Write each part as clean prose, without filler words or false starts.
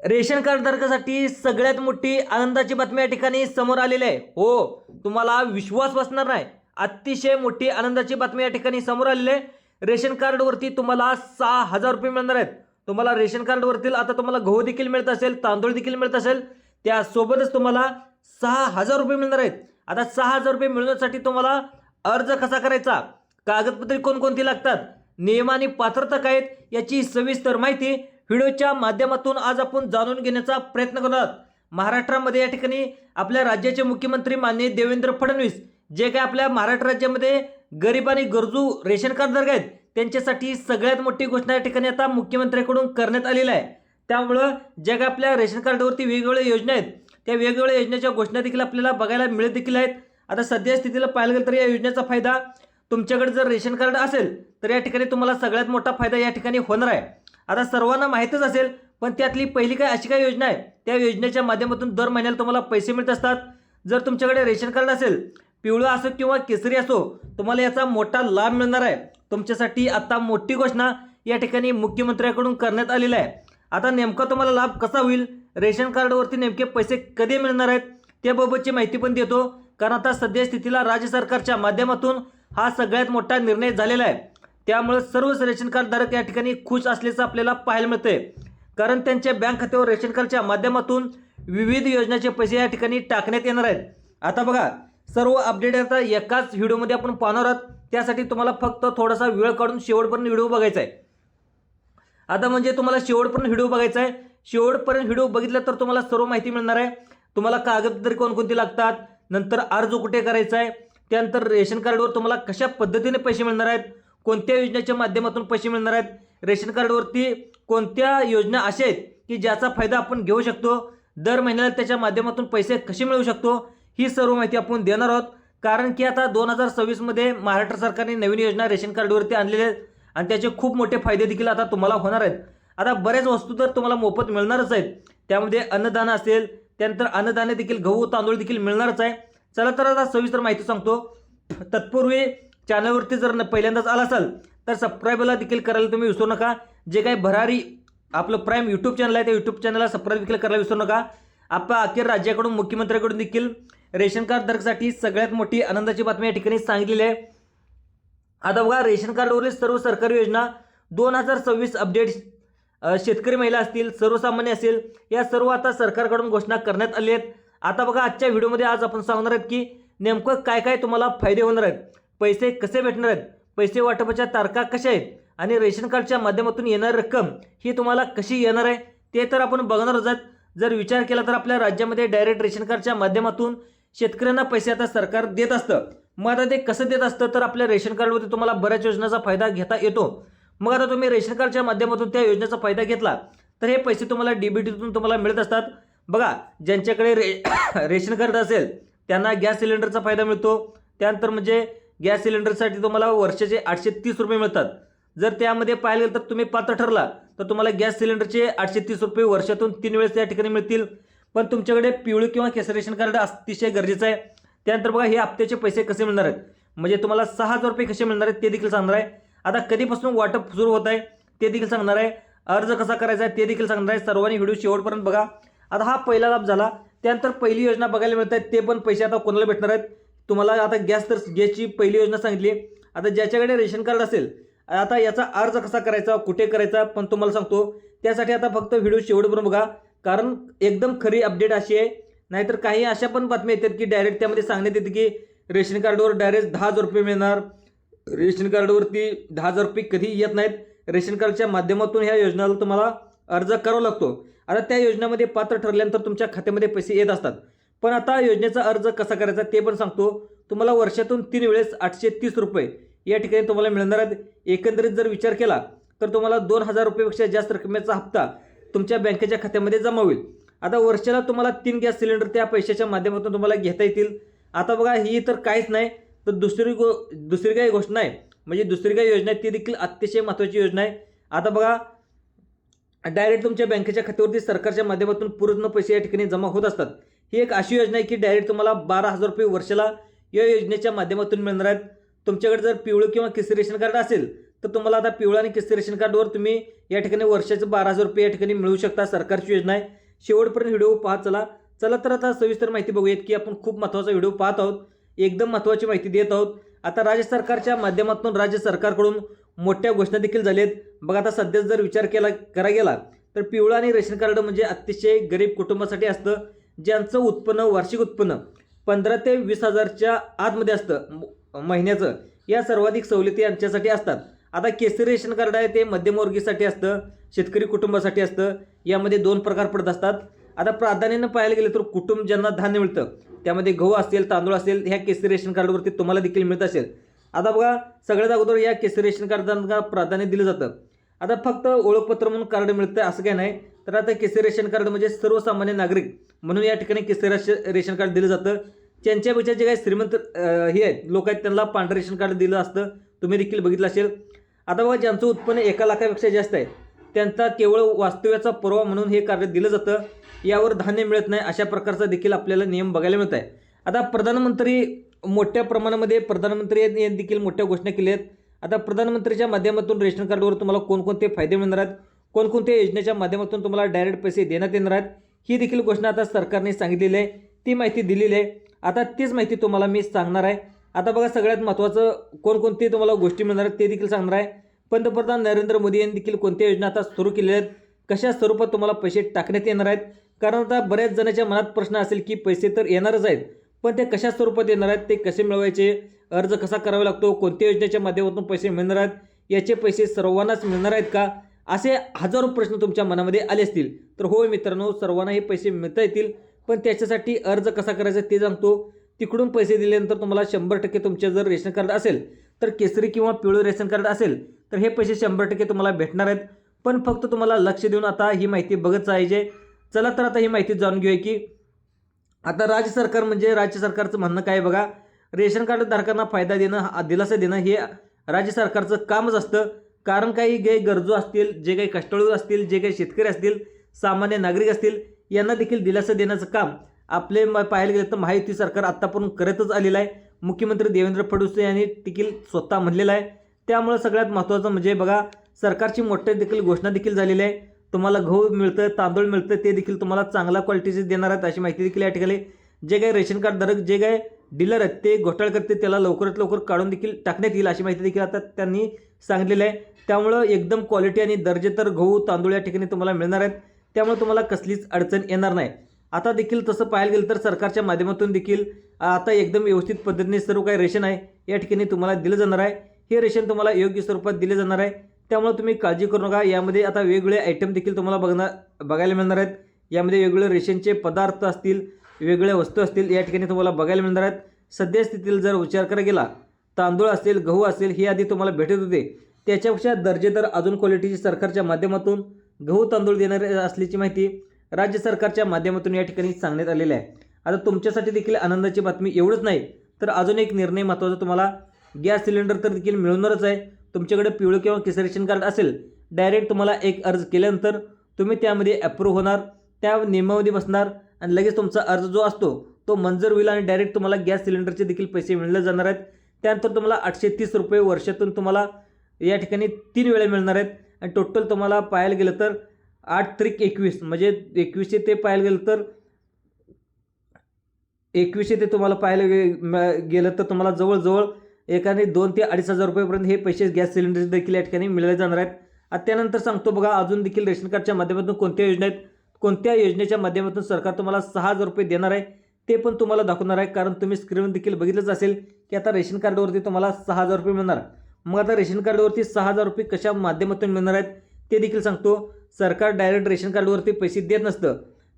Ration card धारकासाठी सगळ्यात मोठी आनंदाची बातमी या ठिकाणी समोर आलेली आहे। हो, तुम्हाला विश्वास बसणार नाही, अतिशय मोठी आनंदाची बातमी या ठिकाणी समोर आलेली आहे। रेशन कार्डवरती तुम्हाला 6,000 रुपये मिळणार आहेत। तुम्हाला रेशन कार्डवरती आता तुम्हाला गहू देखील मिळत असेल, तांदूळ देखील मिळत असेल, त्यासोबतच तुम्हाला 6,000 रुपये मिळणार आहेत। आता 6,000 रुपये मिळवण्यासाठी तुम्हाला अर्ज कसा करायचा, कागदपत्रे कोणकोणती लागतात, नियम आणि पात्रता काय आहेत, याची सविस्तर माहिती व्हिडिओच्या माध्यमातून आज आपण जाणून घेण्याचा प्रयत्न करणार आहोत। महाराष्ट्रामध्ये या ठिकाणी आपल्या राज्याचे मुख्यमंत्री माननीय देवेंद्र फडणवीस जे काय आपल्या महाराष्ट्र राज्यामध्ये गरीब आणि गरजू रेशन कार्डधारक आहेत त्यांच्यासाठी सगळ्यात मोठी घोषणा या ठिकाणी आता मुख्यमंत्र्यांकडून करण्यात आलेली आहे। त्यामुळे जे काय आपल्या रेशन कार्डवरती वेगवेगळ्या योजना आहेत त्या वेगवेगळ्या योजनेच्या घोषणा देखील आपल्याला बघायला मिळत देखील आहेत। आता सध्या स्थितीला पाहायला गेलं तर या योजनेचा फायदा तुमच्याकडे जर रेशन कार्ड असेल तर या ठिकाणी तुम्हाला सगळ्यात मोठा फायदा या ठिकाणी होणार आहे। आता सर्वांना माहितच असेल, पण त्यातली पहिली काय अशी काय योजना आहे, त्या योजनेच्या माध्यमातून दर महिन्याला तुम्हाला पैसे मिळत असतात। जर तुमच्याकडे रेशन कार्ड असेल, पिवळं असो किंवा केसरी असो, तुम्हाला याचा मोठा लाभ मिळणार आहे। तुमच्यासाठी आता मोठी घोषणा या ठिकाणी मुख्यमंत्र्यांकडून करण्यात आलेली आहे। आता नेमका तुम्हाला लाभ कसा होईल, रेशन कार्डवरती नेमके पैसे कधी मिळणार आहेत त्याबाबतची माहिती पण देतो, कारण आता सध्या स्थितीला राज्य सरकारच्या माध्यमातून हा सगळ्यात मोठा निर्णय झालेला आहे। त्यामुळे सर्वच रेशन कार्ड धारक या ठिकाणी खुश असल्याचं आपल्याला पाहायला मिळतंय, कारण त्यांच्या बँक खात्यावर रेशन कार्डच्या माध्यमातून विविध योजनांचे पैसे या ठिकाणी टाकण्यात येणार आहेत। आता बघा, सर्व अपडेट आता एकाच व्हिडिओमध्ये आपण पाहणार आहोत, त्यासाठी तुम्हाला फक्त थोडासा वेळ काढून शेवटपर्यंत व्हिडिओ बघायचा आहे। आता म्हणजे तुम्हाला शेवटपर्यंत व्हिडिओ बघायचा आहे। शेवटपर्यंत व्हिडिओ बघितला तर तुम्हाला सर्व माहिती मिळणार आहे। तुम्हाला कागदपत्रे कोणकोणती लागतात, नंतर अर्ज कुठे करायचा आहे, त्यानंतर रेशन कार्डवर तुम्हाला कशा पद्धतीने पैसे मिळणार आहेत, कोणत्या योजनेच्या माध्यमातून पैसे मिळणार आहेत, रेशन कार्डवरती कोणत्या योजना अशा आहेत की ज्याचा फायदा आपण घेऊ शकतो, दर महिन्याला त्याच्या माध्यमातून पैसे कसे मिळवू शकतो, ही सर्व माहिती आपण देणार आहोत। कारण की आता 2026 मध्ये महाराष्ट्र सरकारने नवीन योजना रेशन कार्डवरती आणलेल्या आहेत आणि त्याचे खूप मोठे फायदे देखील आता तुम्हाला होणार आहेत। आता बऱ्याच वस्तू तर तुम्हाला मोफत मिळणारच आहेत, त्यामध्ये अन्नदान असेल, त्यानंतर अन्नदान देखील गहू तांदूळ देखील मिळणारच आहे। चला तर आता सविस्तर माहिती सांगतो। तत्पूर्वी चॅनलवरती जर पहिल्यांदाच आला असाल तर सबस्क्राईबला देखील करायला तुम्ही विसरू नका। जे काही भरारी आपलं प्राईम यूट्यूब चॅनल आहे त्या यूट्यूब चॅनलला सबस्क्राईब देखील करायला विसरू नका। आपण अखेर राज्याकडून मुख्यमंत्र्यांकडून देखील रेशन कार्ड धारकासाठी सगळ्यात मोठी आनंदाची बातमी या ठिकाणी सांगितलेली आहे। आता बघा, रेशन कार्डवरील सर्व सरकारी योजना 2026 अपडेट, शेतकरी महिला असतील, सर्वसामान्य असेल, या सर्व आता सरकारकडून घोषणा करण्यात आली आहेत। आता बघा, आजच्या व्हिडिओमध्ये आज आपण सांगणार आहोत की नेमकं काय काय तुम्हाला फायदे होणार आहेत, पैसे कसे भेटणार आहेत, पैसे वाटपाच्या तारखा कशा आहेत आणि रेशन कार्डच्या माध्यमातून येणारी रक्कम ही तुम्हाला कशी येणार आहे ते तर आपण बघणारच आहोत। जर विचार केला तर आपल्या राज्यामध्ये डायरेक्ट रेशन कार्डच्या माध्यमातून शेतकऱ्यांना पैसे आता सरकार देत असतं। मग आता ते कसं देत असतं, तर आपल्या रेशन कार्डवरती तुम्हाला बऱ्याच योजनांचा फायदा घेता येतो। मग आता तुम्ही रेशन कार्डच्या माध्यमातून त्या योजनेचा फायदा घेतला तर हे पैसे तुम्हाला डीबीटीतून तुम्हाला मिळत असतात। बघा, ज्यांच्याकडे रेशन कार्ड असेल त्यांना गॅस सिलेंडरचा फायदा मिळतो। त्यानंतर म्हणजे गॅस सिलेंडरसाठी तुम्हाला वर्षाचे 830 रुपये मिळतात। जर त्यामध्ये पाहायला गेलं तर तुम्ही पात्र ठरला तर तुम्हाला गॅस सिलेंडरचे 830 रुपये वर्षातून 3 वेळेस या ठिकाणी मिळतील। पण तुमच्याकडे पिवळं किंवा केसरी रेशन कार्ड अतिशय गरजेचं आहे। त्यानंतर बघा, हे हप्त्याचे पैसे कसे मिळणार आहेत, म्हणजे तुम्हाला 6,000 रुपये कसे मिळणार आहेत ते देखील सांगणार आहे। आता कधीपासून वाटप सुरू होत आहे ते देखील सांगणार आहे, अर्ज कसा करायचा आहे ते देखील सांगणार आहे। सर्वांनी व्हिडिओ शेवटपर्यंत बघा। आता हा पहिला लाभ झाला। त्यानंतर पहिली योजना बघायला मिळत आहेत, ते पण पैसे आता कोणाला भेटणार आहेत तुम्हाला। आता गॅसची पहिली योजना सांगितली। आता ज्याच्याकडे रेशन कार्ड असेल, आता याचा अर्ज कसा करायचा, कुठे करायचा पण तुम्हाला सांगतो। त्यासाठी आता फक्त व्हिडिओ शेवटपर्यंत बघा, कारण एकदम खरी अपडेट अशी आहे। नाहीतर काही अशा पण बातम्या येतात की डायरेक्ट त्यामध्ये सांगण्यात येते की रेशन कार्डवर डायरेक्ट 10,000 रुपये मिळणार, रेशन कार्डवरती 10,000 रुपये कधी येत नाहीत। रेशन कार्डच्या माध्यमातून ह्या योजनेला तुम्हाला अर्ज करावा लागतो। आता त्या योजनेमध्ये पात्र ठरल्यानंतर तुमच्या खात्यामध्ये पैसे येत असतात। पण आता योजनेचा अर्ज कसा करायचा ते पण सांगतो। तुम्हाला वर्षातून 3 वेळेस 830 रुपये या ठिकाणी तुम्हाला मिळणार आहेत। एकंदरीत जर विचार केला तर तुम्हाला 2,000 रुपयेपेक्षा जास्त रकमेचा हप्ता तुमच्या बँकेच्या खात्यामध्ये जमा होईल। आता वर्षाला तुम्हाला 3 गॅस सिलेंडर त्या पैशाच्या माध्यमातून तुम्हाला घेता येतील। आता बघा, ही तर काहीच नाही, तर दुसरी काही घोषणा आहे, म्हणजे दुसरी काही योजना आहे ती देखील अतिशय महत्त्वाची योजना आहे। आता बघा, डायरेक्ट तुमच्या बँकेच्या खात्यावरती सरकारच्या माध्यमातून पूर्ण पैसे या ठिकाणी जमा होत असतात। ही एक अशी योजना आहे की डायरेक्ट तुम्हाला 12,000 रुपये वर्षाला या योजनेच्या माध्यमातून मिळणार आहेत। तुमच्याकडे जर पिवळं किंवा केसरी रेशन कार्ड असेल तर तुम्हाला आता पिवळं आणि केसरी रेशन कार्डवर तुम्ही या ठिकाणी वर्षाचे 12,000 रुपये या ठिकाणी मिळू शकता. सरकारची योजना आहे. शेवटपर्यंत व्हिडिओ पाहत चला तर आता सविस्तर माहिती बघूयात की आपण खूप महत्त्वाचा व्हिडिओ पाहत आहोत. एकदम महत्त्वाची माहिती देत आहोत. आता राज्य सरकारच्या माध्यमातून राज्य सरकारकडून मोठ्या घोषणा देखील झाल्यात. बघा आता सध्या जर विचार करा गेला तर पिवळं आणि रेशन कार्ड म्हणजे अतिशय गरीब कुटुंबासाठी असतं, ज्यांचं उत्पन्न वार्षिक उत्पन्न 15 ते 20,000च्या आतमध्ये असतं महिन्याचं. या सर्वाधिक सवलती यांच्यासाठी असतात. आता केसरी रेशन कार्ड आहे ते मध्यमवर्गीसाठी असतं, शेतकरी कुटुंबासाठी असतं. यामध्ये 2 प्रकार पडत असतात. आता प्राधान्यानं पाहायला गेलं तर कुटुंब ज्यांना धान्य मिळतं त्यामध्ये गहू असेल, तांदूळ असेल, ह्या केसरी रेशन कार्डवरती तुम्हाला देखील मिळत असेल. आता बघा सगळ्यात अगोदर या केसरी रेशन कार्डांना प्राधान्य दिलं जातं. आता फक्त ओळखपत्र म्हणून कार्ड मिळतं असं काही नाही. तर आता केसरी रेशन कार्ड म्हणजे सर्वसामान्य नागरिक म्हणून या ठिकाणी केसरी रेशन कार्ड दिलं जातं. त्यांच्यापेक्षा जे काही श्रीमंत हे आहेत लोक आहेत त्यांना पांढरं रेशन कार्ड दिलं असतं. तुम्ही देखील बघितलं असेल. आता बघा ज्यांचं उत्पन्न 1 लाखापेक्षा जास्त आहे त्यांचा केवळ वास्तव्याचा पुरावा म्हणून हे कार्ड दिलं जातं. यावर धान्य मिळत नाही अशा प्रकारचा देखील आपल्याला नियम बघायला मिळत आहे. आता प्रधानमंत्री मोठ्या प्रमाणामध्ये यांनी देखील मोठ्या घोषणा केल्या आहेत. आता प्रधानमंत्रीच्या माध्यमातून रेशन कार्डवर तुम्हाला कोणकोणते फायदे मिळणार आहेत, कोणकोणत्या योजनेच्या माध्यमातून तुम्हाला डायरेक्ट पैसे देण्यात येणार आहेत, ही देखील घोषणा आता सरकारने सांगितलेली आहे. ती माहिती दिलेली आहे. आता तीच माहिती तुम्हाला मी सांगणार आहे. आता बघा सगळ्यात महत्त्वाचं कोणकोणते तुम्हाला गोष्टी मिळणार आहेत ते देखील सांगणार आहे. पंतप्रधान नरेंद्र मोदी यांनी देखील कोणत्या योजना आता सुरू केलेल्या आहेत, कशा स्वरूपात तुम्हाला पैसे टाकण्यात येणार आहेत. कारण आता बऱ्याच जणांच्या मनात प्रश्न असेल की पैसे तर येणारच आहेत, पण ते कशा स्वरूपात येणार आहेत, ते कसे मिळवायचे, अर्ज कसा करावा लागतो, कोणत्या योजनेच्या माध्यमातून पैसे मिळणार आहेत, याचे पैसे सर्वांनाच मिळणार आहेत का, असे हजारो प्रश्न तुमच्या मनामध्ये आले असतील. तर होय मित्रांनो, सर्वांना हे पैसे मिळता येतील, पण त्याच्यासाठी अर्ज कसा करायचा ते सांगतो. तिकडून पैसे दिल्यानंतर तुम्हाला 100% तुमचे जर रेशन कार्ड असेल तर केसरी किंवा पिवळं रेशन कार्ड असेल तर हे पैसे 100% तुम्हाला भेटणार आहेत. पण फक्त तुम्हाला लक्ष देऊन आता ही माहिती बघत पाहिजे. चला तर आता ही माहिती जाणून घेऊया की आता राज्य सरकारचं म्हणणं काय बघा. रेशन कार्ड धारकांना फायदा देणं, दिलासा देणं हे राज्य सरकारचं कामच असतं. कारण काही गरजू असतील, जे काही कष्टाळू असतील, जे काही शेतकरी असतील, सामान्य नागरिक असतील, यांना देखील दिलासा देण्याचं काम आपले पाहायला गेलं तर महायुती सरकार आत्तापर्यंत करतच आलेलं आहे. मुख्यमंत्री देवेंद्र फडणवीस यांनी देखील स्वतः म्हणलेलं आहे. त्यामुळे सगळ्यात महत्त्वाचं म्हणजे बघा सरकारची मोठी देखील घोषणा देखील झालेली आहे. तुम्हाला गहू मिळतं, तांदूळ मिळतं, ते देखील तुम्हाला चांगला क्वालिटीचे देणार आहेत अशी माहिती देखील या ठिकाणी जे काही रेशन कार्ड धारक, जे काही डीलर आहेत ते घोटाळा करते त्याला लवकरात लवकर काढून देखील टाकण्यात येईल अशी माहिती देखील आता त्यांनी सांगितलेली आहे. त्यामुळं एकदम क्वालिटी आणि दर्जेदार गहू तांदूळ या ठिकाणी तुम्हाला मिळणार आहेत. त्यामुळे तुम्हाला कसलीच अडचण येणार नाही. आता देखील तसं पाहायला गेलं तर सरकारच्या माध्यमातून देखील आता एकदम व्यवस्थित पद्धतीने सर्व काही रेशन आहे या ठिकाणी तुम्हाला दिलं जाणार आहे. हे रेशन तुम्हाला योग्य स्वरूपात दिले जाणार आहे. त्यामुळे तुम्ही काळजी करू नका. यामध्ये आता वेगवेगळे आयटम देखील तुम्हाला बघायला मिळणार आहेत. यामध्ये वेगवेगळे रेशनचे पदार्थ असतील, वेगवेगळ्या वस्तू असतील, या ठिकाणी तुम्हाला बघायला मिळणार आहेत. सध्या स्थितीला जर विचार करा गेला तांदूळ असेल, गहू असेल, हे आधी तुम्हाला भेटत होते. त्याच्यापेक्षा दर्जेदार अजून क्वालिटीची सरकारच्या माध्यमातून गहू तांदूळ देणारे असल्याची माहिती राज्य सरकारच्या माध्यमातून या ठिकाणी सांगण्यात आलेली आहे. आता तुमच्यासाठी देखील आनंदाची बातमी एवढंच नाही तर अजून एक निर्णय महत्त्वाचा, तुम्हाला गॅस सिलेंडर तर देखील मिळणारच आहे. तुमच्याकडे पिवळं किंवा केसरी रेशन कार्ड असेल, डायरेक्ट तुम्हाला एक अर्ज केल्यानंतर तुम्ही त्यामध्ये अप्रूव्ह होणार, त्या नियमामध्ये बसणार आणि लगेच तुमचा अर्ज जो असतो तो मंजूर होईल आणि डायरेक्ट तुम्हाला गॅस सिलेंडरचे देखील पैसे मिळले जाणार आहेत. त्यानंतर तुम्हाला 830 रुपये वर्षातून तुम्हाला या ठिकाणी 3 वेळा मिळणार आहेत. आणि टोटल तुम्हाला पाहायला गेलं तर 8 त्रिक 21 म्हणजे 21 ते पाहायला गेलं तर 21 ते तुम्हाला पाहायला गेलं तर तुम्हाला जवळजवळ एकाने 2 ते 2,500 रुपयेपर्यंत हे पैसे गॅस सिलेंडर देखील या ठिकाणी मिळले जाणार आहेत. आता त्यानंतर सांगतो बघा अजून देखील रेशन कार्डच्या माध्यमातून कोणत्या योजना आहेत, कोणत्या योजनेच्या माध्यमातून सरकार तुम्हाला 6,000 रुपये देणार आहे ते पण तुम्हाला दाखवणार आहे. कारण तुम्ही स्क्रीनवर देखील बघितलंच असेल की आता रेशन कार्डवरती तुम्हाला 6,000 रुपये मिळणार. मग आता रेशन कार्डवरती 6,000 रुपये कशा माध्यमातून मिळणार आहेत ते देखील सांगतो. सरकार डायरेक्ट रेशन कार्डवरती पैसे देत नसतं.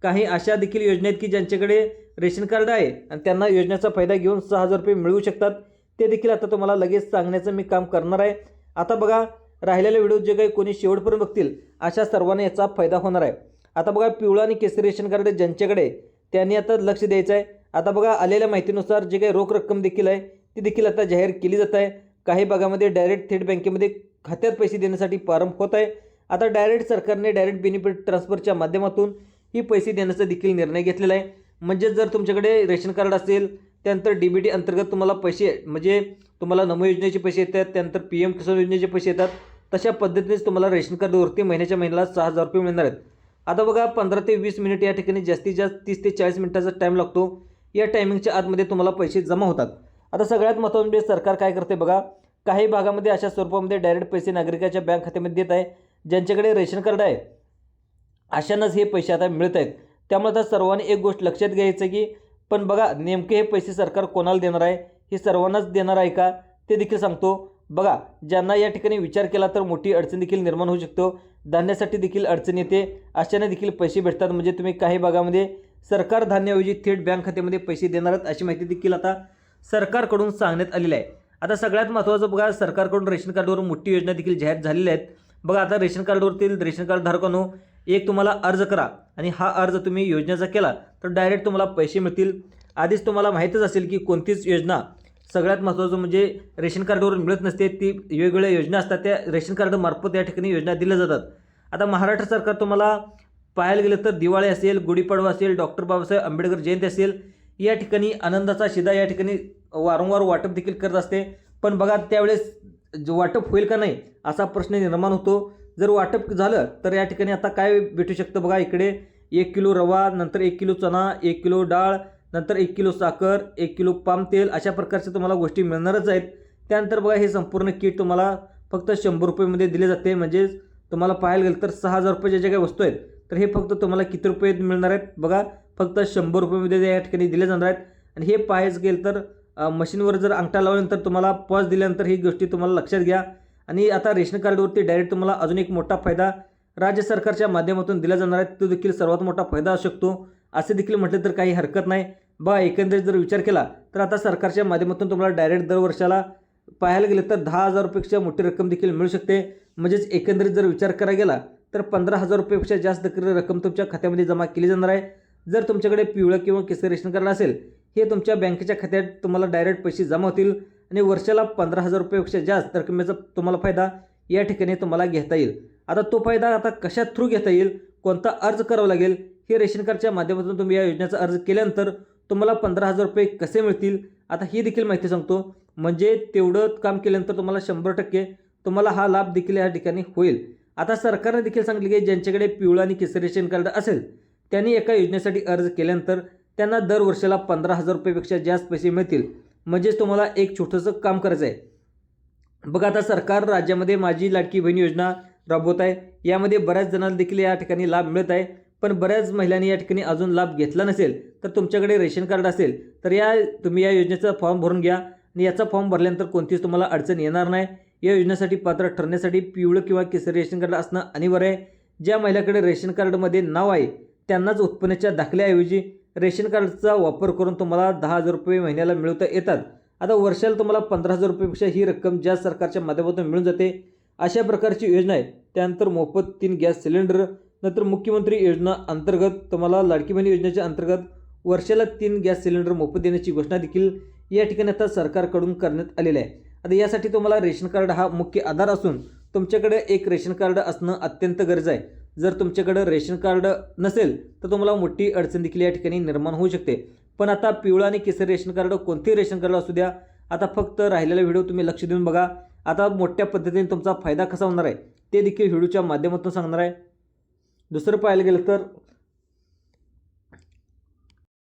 काही अशा देखील योजना आहेत की ज्यांच्याकडे रेशन कार्ड आहे आणि त्यांना योजनेचा फायदा घेऊन 6,000 रुपये मिळू शकतात. ते देखील आता तुम्हाला लगेच सांगण्याचं मी काम करणार आहे. आता बघा राहिलेले व्हिडिओ जे काही कोणी शेवटपर्यंत बघतील अशा सर्वांना याचा फायदा होणार आहे. आता बघा पिवळं आणि केसरी रेशन कार्ड ज्यांच्याकडे त्यांनी आता लक्ष द्यायचं आहे. आता बघा आलेल्या माहितीनुसार जे काही रोख रक्कम देखील आहे ती देखील आता जाहीर केली जात आहे. काही भागामध्ये डायरेक्ट थेट बँकेमध्ये खात्यात पैसे देण्यासाठी प्रारंभ होत आहे. आता डायरेक्ट सरकारने डायरेक्ट बेनिफिट ट्रान्सफरच्या माध्यमातून ही पैसे देण्याचा देखील निर्णय घेतलेला आहे. म्हणजे जर तुमच्याकडे रेशन कार्ड असेल त्यानंतर DBT अंतर्गत तुम्हाला पैसे म्हणजे तुम्हाला नमो योजनेचे पैसे येतात, त्यानंतर PM किसान योजनेचे पैसे येतात. तशा पद्धतीनेच तुम्हाला रेशन कार्डवरती महिन्याच्या महिन्याला 6,000 रुपये मिळणार आहेत. आता बघा 15 ते 20 मिनिट या ठिकाणी जास्तीत जास्त 30 ते 40 मिनिटाचा टाईम लागतो. या टायमिंगच्या आतमध्ये तुम्हाला पैसे जमा होतात. आता सगळ्यात महत्त्वाचं म्हणजे सरकार काय करते बघा, काही भागामध्ये अशा स्वरूपामध्ये डायरेक्ट पैसे नागरिकाच्या बँक खात्यामध्ये देत आहे. ज्यांच्याकडे रेशन कार्ड आहे अशांनाच हे पैसे आता मिळत आहेत. त्यामुळे आता सर्वांनी एक गोष्ट लक्षात घ्यायचं की पण बघा नेमके हे पैसे सरकार कोणाला देणार आहे, हे सर्वांनाच देणार आहे का ते देखील सांगतो. बघा ज्यांना या ठिकाणी विचार केला तर मोठी अडचण देखील निर्माण होऊ शकतो. धान्यासाठी देखील अडचण येते, अशाने देखील पैसे भेटतात. म्हणजे तुम्ही काही भागामध्ये सरकार धान्याऐवजी थेट बँक खात्यामध्ये पैसे देणार आहेत अशी माहिती देखील आता सरकारकडून सांगण्यात आलेली आहे. आता सगळ्यात महत्त्वाचं बघा, सरकारकडून रेशन कार्डवर मोठी योजना देखील जाहीर झालेल्या आहेत. बघा आता रेशन कार्डवरतील रेशन कार्ड धारकांनो, एक तुम्हाला अर्ज करा आणि हा अर्ज तुम्ही योजनेचा केला तर डायरेक्ट तुम्हाला पैसे मिळतील. आधीच तुम्हाला माहीतच असेल की कोणतीच योजना सगळ्यात महत्त्वाचं म्हणजे रेशन कार्डवर मिळत नसते. ती वेगवेगळ्या योजना असतात, त्या रेशन कार्डमार्फत या ठिकाणी योजना दिल्या जातात. आता महाराष्ट्र सरकार तुम्हाला पाहायला गेलं तर दिवाळी असेल, गुढीपाडवा असेल, डॉक्टर बाबासाहेब आंबेडकर जयंती असेल, या ठिकाणी आनंदाचा शिदा या ठिकाणी वारंवार वाटप देखील करत असते. पण बघा त्यावेळेस वाटप होईल का नाही असा प्रश्न निर्माण होतो. जर वाटप झालं तर या ठिकाणी आता काय भेटू शकतं बघा, इकडे 1 किलो रवा, नंतर 1 किलो चणा, 1 किलो डाळ, नंतर 1 किलो साखर, 1 किलो पाम तेल, अशा प्रकारच्या तुम्हाला गोष्टी मिळणारच आहेत. त्यानंतर बघा हे संपूर्ण किट तुम्हाला फक्त 100 रुपयेमध्ये दिले जाते. म्हणजेच तुम्हाला पाहायला गेलं तर 6,000 रुपयाच्या ज्या काही वस्तू आहेत तर हे फक्त तुम्हाला किती रुपये मिळणार आहेत बघा, फक्त 100 रुपयेमध्ये या ठिकाणी दिले जाणार आहेत. आणि हे पाहायचं गेलं तर मशीनवर जर अंगठा लावल्यानंतर तुम्हाला पॉज दिल्यानंतर ही गोष्टी तुम्हाला लक्षात घ्या. आणि आता रेशन कार्डवरती डायरेक्ट तुम्हाला अजून एक मोठा फायदा राज्य सरकारच्या माध्यमातून दिला जाणार आहे. तो देखील सर्वात मोठा फायदा असू शकतो असे देखील म्हटले तर काही हरकत नाही. बघा एकंदरीत जर विचार केला तर आता सरकारच्या माध्यमातून तुम्हाला डायरेक्ट दर वर्षाला पाहायला गेलं तर 10,000 रुपयेपेक्षा मोठी रक्कम देखील मिळू शकते. म्हणजेच एकंदरीत जर विचार करायला गेला तर 15,000 रुपयेपेक्षा जास्त रक्कम तुमच्या खात्यामध्ये जमा केली जाणार आहे. जर तुमच्याकडे पिवळं किंवा केसरी रेशन कार्ड असेल हे तुमच्या बँकेच्या खात्यात तुम्हाला डायरेक्ट पैसे जमा होतील आणि वर्षाला 15,000 रुपयेपेक्षा जास्त रकमेचा तुम्हाला फायदा या ठिकाणी तुम्हाला घेता येईल. आता तो फायदा आता कशा थ्रू घेता येईल, कोणता अर्ज करावा लागेल, हे रेशन कार्डच्या माध्यमातून तुम्ही या योजनेचा अर्ज केल्यानंतर तुम्हाला 15,000 रुपये कसे मिळतील आता ही देखील माहिती सांगतो. म्हणजे तेवढं काम केल्यानंतर तुम्हाला 100% तुम्हाला हा लाभ देखील या ठिकाणी होईल. आता सरकारने देखील सांगितले की ज्यांच्याकडे पिवळं आणि केसरी रेशन कार्ड असेल त्यांनी एका योजनेसाठी अर्ज केल्यानंतर त्यांना दर वर्षाला 15,000 रुपयेपेक्षा जास्त पैसे मिळतील. म्हणजेच तुम्हाला एक छोटंसं काम करायचं आहे. बघा आता सरकार राज्यामध्ये माझी लाडकी बहीण योजना राबवत आहे. यामध्ये बऱ्याच जणांना देखील या ठिकाणी लाभ मिळत आहे. पण बऱ्याच महिलांनी या ठिकाणी अजून लाभ घेतला नसेल तर तुमच्याकडे रेशन कार्ड असेल तर तुम्ही या योजनेचा फॉर्म भरून घ्या आणि याचा फॉर्म भरल्यानंतर कोणतीच तुम्हाला अडचण येणार नाही. या योजनेसाठी पात्र ठरण्यासाठी पिवळं किंवा केसरी रेशन कार्ड असणं अनिवार्य आहे. ज्या महिलाकडे रेशन कार्डमध्ये नाव आहे त्यांनाच उत्पन्नाच्या दाखल्याऐवजी रेशन कार्डचा वापर करून तुम्हाला 10,000 रुपये महिन्याला मिळवता येतात. आता वर्षाला तुम्हाला 15,000 रुपयेपेक्षा ही रक्कम ज्या सरकारच्या माध्यमातून मिळून जाते. अशा प्रकारची योजना आहे. त्यानंतर मोफत 3 गॅस सिलेंडर, नंतर मुख्यमंत्री योजना अंतर्गत तुम्हाला लाडकी बहीण योजनेच्या अंतर्गत वर्षाला 3 गॅस सिलेंडर मोफत देण्याची घोषणा देखील या ठिकाणी आता सरकारकडून करण्यात आलेली आहे. आता यासाठी तुम्हाला रेशन कार्ड हा मुख्य आधार असून तुमच्याकडे एक रेशन कार्ड असणं अत्यंत गरजेचं आहे. जर तुमच्याकडे रेशन कार्ड नसेल तर तुम्हाला मोठी अडचण देखील या ठिकाणी निर्माण होऊ शकते. पण आता पिवळा आणि केसरी रेशन कार्ड कोणतेही रेशन कार्ड असू द्या, आता फक्त राहिलेला व्हिडिओ तुम्ही लक्ष देऊन बघा. आता मोठ्या पद्धतीने तुमचा फायदा कसा होणार आहे ते देखील व्हिडिओच्या माध्यमातून सांगणार आहे. दुसरं पाहायला गेलं तर